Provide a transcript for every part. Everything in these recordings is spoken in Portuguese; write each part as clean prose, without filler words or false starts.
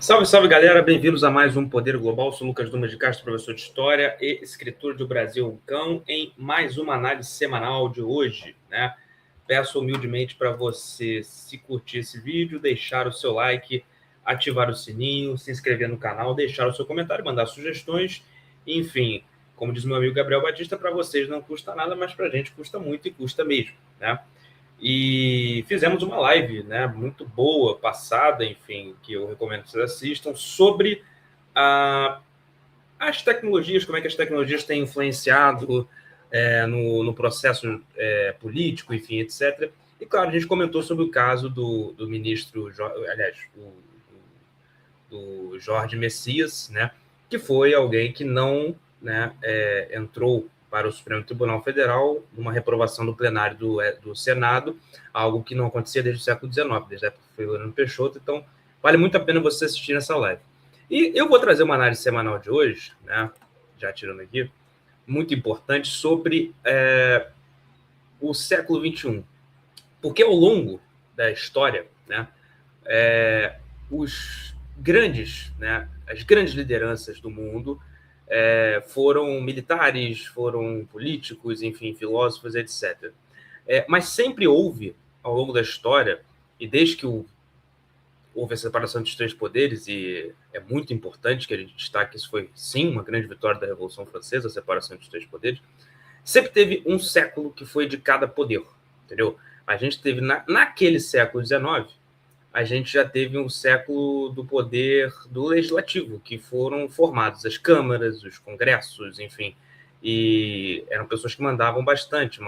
Salve, salve, galera! Bem-vindos a mais um Poder Global. Sou Lucas Dumas de Castro, professor de História e escritor de O Brasil um Cão, em mais uma análise semanal de hoje, né? Peço humildemente para você, se curtir esse vídeo, deixar o seu like, ativar o sininho, se inscrever no canal, deixar o seu comentário, mandar sugestões, enfim, como diz meu amigo Gabriel Batista, para vocês não custa nada, mas para a gente custa muito e custa mesmo, né? E fizemos uma live, né, muito boa, passada, enfim, que eu recomendo que vocês assistam, sobre as tecnologias, como é que as tecnologias têm influenciado no processo político, enfim, etc. E, claro, a gente comentou sobre o caso do ministro, aliás, do Jorge Messias, né, que foi alguém que não, né, entrou para o Supremo Tribunal Federal numa reprovação do plenário do Senado, algo que não acontecia desde o século XIX, desde a época que foi Lorena Peixoto. Então, vale muito a pena você assistir essa live. E eu vou trazer uma análise semanal de hoje, né, já tirando aqui, muito importante, sobre o século XXI. Porque ao longo da história, né, os grandes, né, as grandes lideranças do mundo foram militares, foram políticos, enfim, filósofos, etc. Mas sempre houve, ao longo da história, e desde que houve a separação dos três poderes, e é muito importante que a gente destaque que isso foi, sim, uma grande vitória da Revolução Francesa, a separação dos três poderes, sempre teve um século que foi de cada poder, entendeu? A gente teve, naquele século XIX, a gente já teve um século do poder do legislativo, que foram formados as câmaras, os congressos, enfim, e eram pessoas que mandavam bastante,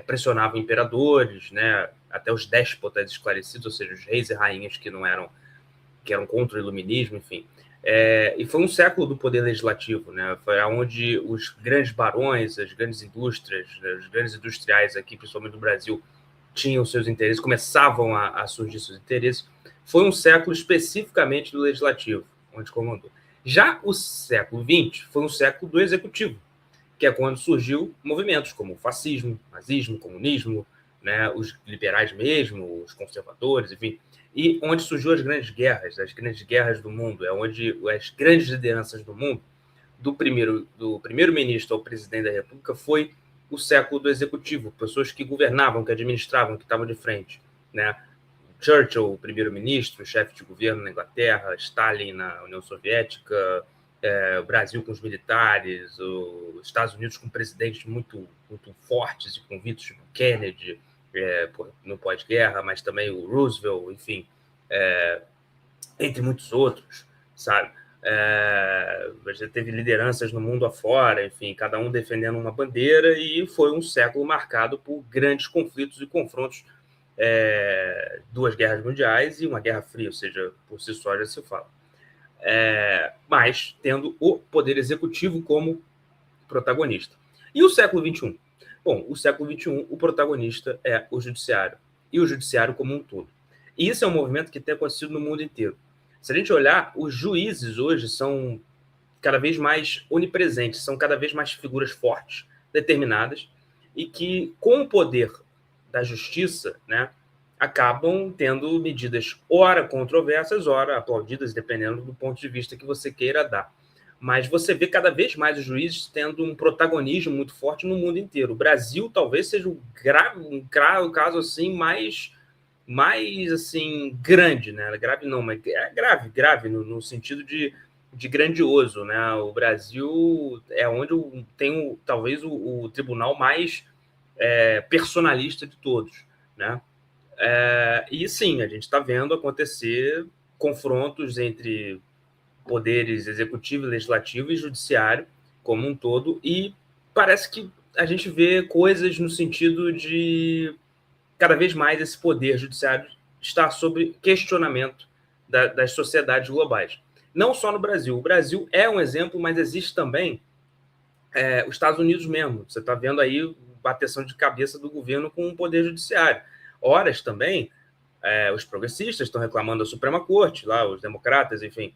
pressionavam imperadores, né, até os déspotas esclarecidos, ou seja, os reis e rainhas que eram contra o iluminismo, enfim. E foi um século do poder legislativo, né? Foi onde os grandes barões, as grandes indústrias, os grandes industriais aqui, principalmente no Brasil, tinham seus interesses, começavam a surgir seus interesses. Foi um século especificamente do legislativo, onde comandou. Já o século XX foi um século do executivo, que é quando surgiu movimentos como o fascismo, nazismo, comunismo, né, os liberais mesmo, os conservadores, enfim, e onde surgiu as grandes guerras do mundo, é onde as grandes lideranças do mundo, do primeiro-ministro ao presidente da República, foi o século do executivo, pessoas que governavam, que administravam, que estavam de frente, né? Churchill, primeiro-ministro, chefe de governo na Inglaterra, Stalin na União Soviética, o Brasil com os militares, os Estados Unidos com presidentes muito, muito fortes e convictos, tipo Kennedy, no pós-guerra, mas também o Roosevelt, enfim, entre muitos outros, sabe? Você teve lideranças no mundo afora, enfim, cada um defendendo uma bandeira, e foi um século marcado por grandes conflitos e confrontos, duas guerras mundiais e uma guerra fria, ou seja, por si só já se fala. Mas tendo o poder executivo como protagonista. E o século XXI? Bom, o século XXI, o protagonista é o judiciário, e o judiciário como um todo. E isso é um movimento que tem acontecido no mundo inteiro. Se a gente olhar, os juízes hoje são cada vez mais onipresentes, são cada vez mais figuras fortes, determinadas, e que, com o poder da justiça, né, acabam tendo medidas ora controversas, ora aplaudidas, dependendo do ponto de vista que você queira dar. Mas você vê cada vez mais os juízes tendo um protagonismo muito forte no mundo inteiro. O Brasil talvez seja um caso assim mais assim grande, né? Grave não, mas é grave no sentido de grandioso, né? O Brasil é onde tem talvez o tribunal mais personalista de todos, né? E sim, a gente está vendo acontecer confrontos entre poderes executivo, legislativo e judiciário como um todo, e parece que a gente vê coisas no sentido de cada vez mais esse poder judiciário está sob questionamento das sociedades globais. Não só no Brasil. O Brasil é um exemplo, mas existe também os Estados Unidos mesmo. Você está vendo aí bateção de cabeça do governo com o poder judiciário. Horas também, os progressistas estão reclamando da Suprema Corte, lá, os democratas, enfim.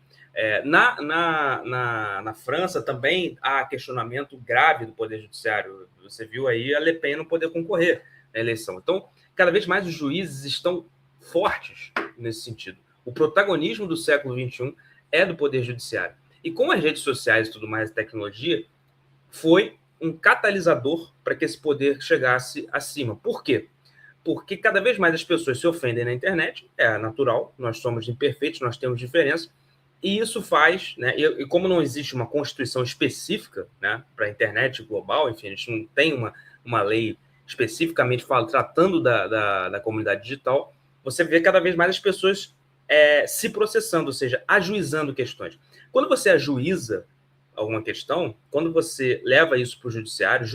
Na França também há questionamento grave do poder judiciário. Você viu aí a Le Pen não poder concorrer na eleição. Então, cada vez mais os juízes estão fortes nesse sentido. O protagonismo do século XXI é do Poder Judiciário. E com as redes sociais e tudo mais, a tecnologia, foi um catalisador para que esse poder chegasse acima. Por quê? Porque cada vez mais as pessoas se ofendem na internet, é natural, nós somos imperfeitos, nós temos diferença, e isso faz, né, e como não existe uma constituição específica, né, para a internet global, enfim, a gente não tem uma lei especificamente tratando da comunidade digital, você vê cada vez mais as pessoas se processando, ou seja, ajuizando questões. Quando você ajuiza alguma questão, quando você leva isso para o judiciário,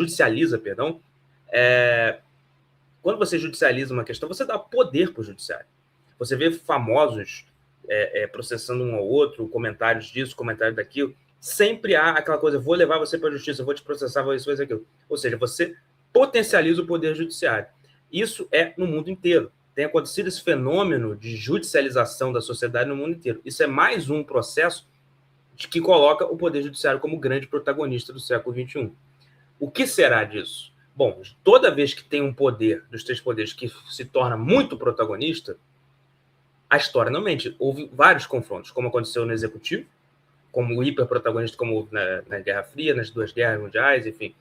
quando você judicializa uma questão, você dá poder para o judiciário. Você vê famosos processando um ao outro, comentários disso, comentários daquilo. Sempre há aquela coisa, vou levar você para a justiça, vou te processar, vou isso, vou aquilo. Ou seja, você potencializa o poder judiciário. Isso é no mundo inteiro. Tem acontecido esse fenômeno de judicialização da sociedade no mundo inteiro. Isso é mais um processo que coloca o poder judiciário como grande protagonista do século XXI. O que será disso? Bom, toda vez que tem um poder, dos três poderes, que se torna muito protagonista, a história não mente. Houve vários confrontos, como aconteceu no Executivo, como o hiperprotagonista, como houve na Guerra Fria, nas duas guerras mundiais, enfim.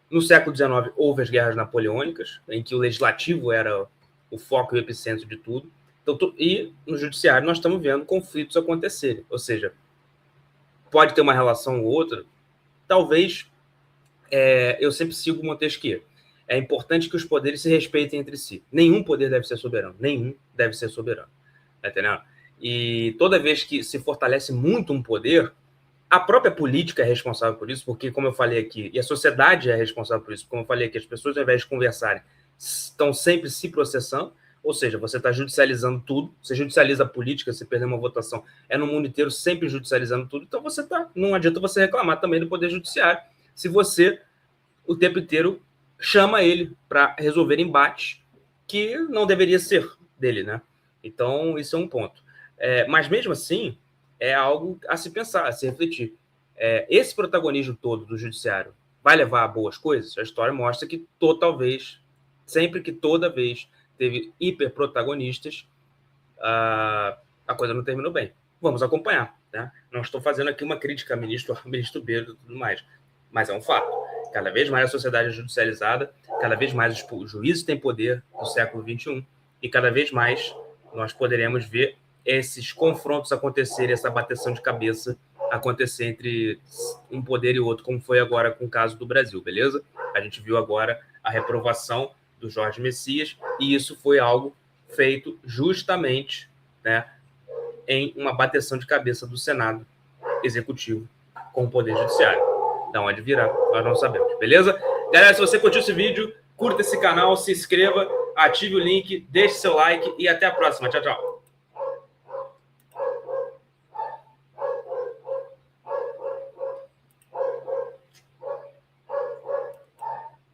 No século XIX, houve as guerras napoleônicas, em que o legislativo era o foco e o epicentro de tudo. Então, e no judiciário nós estamos vendo conflitos acontecerem. Ou seja, pode ter uma relação ou outra. Talvez, eu sempre sigo Montesquieu. É importante que os poderes se respeitem entre si. Nenhum poder deve ser soberano. Nenhum deve ser soberano. Tá entendendo? E toda vez que se fortalece muito um poder, a própria política é responsável por isso, porque, como eu falei aqui, e a sociedade é responsável por isso, como eu falei aqui, as pessoas, ao invés de conversarem, estão sempre se processando, ou seja, você está judicializando tudo, você judicializa a política, você perder uma votação, é no mundo inteiro sempre judicializando tudo, então não adianta você reclamar também do Poder Judiciário, se você, o tempo inteiro, chama ele para resolver embates que não deveria ser dele, né? Então, isso é um ponto. Mas, mesmo assim, é algo a se pensar, a se refletir. Esse protagonismo todo do judiciário vai levar a boas coisas? A história mostra que toda vez teve hiperprotagonistas, a coisa não terminou bem. Vamos acompanhar, né? Não estou fazendo aqui uma crítica ao ministro Beiro e tudo mais, mas é um fato. Cada vez mais a sociedade é judicializada, cada vez mais os juízes têm poder no século XXI, e cada vez mais nós poderemos ver esses confrontos acontecerem, essa bateção de cabeça acontecer entre um poder e outro, como foi agora com o caso do Brasil, beleza? A gente viu agora a reprovação do Jorge Messias, e isso foi algo feito justamente, né, em uma bateção de cabeça do Senado Executivo com o Poder Judiciário. Da onde virá, nós não sabemos, beleza? Galera, se você curtiu esse vídeo, curta esse canal, se inscreva, ative o link, deixe seu like e até a próxima. Tchau, tchau.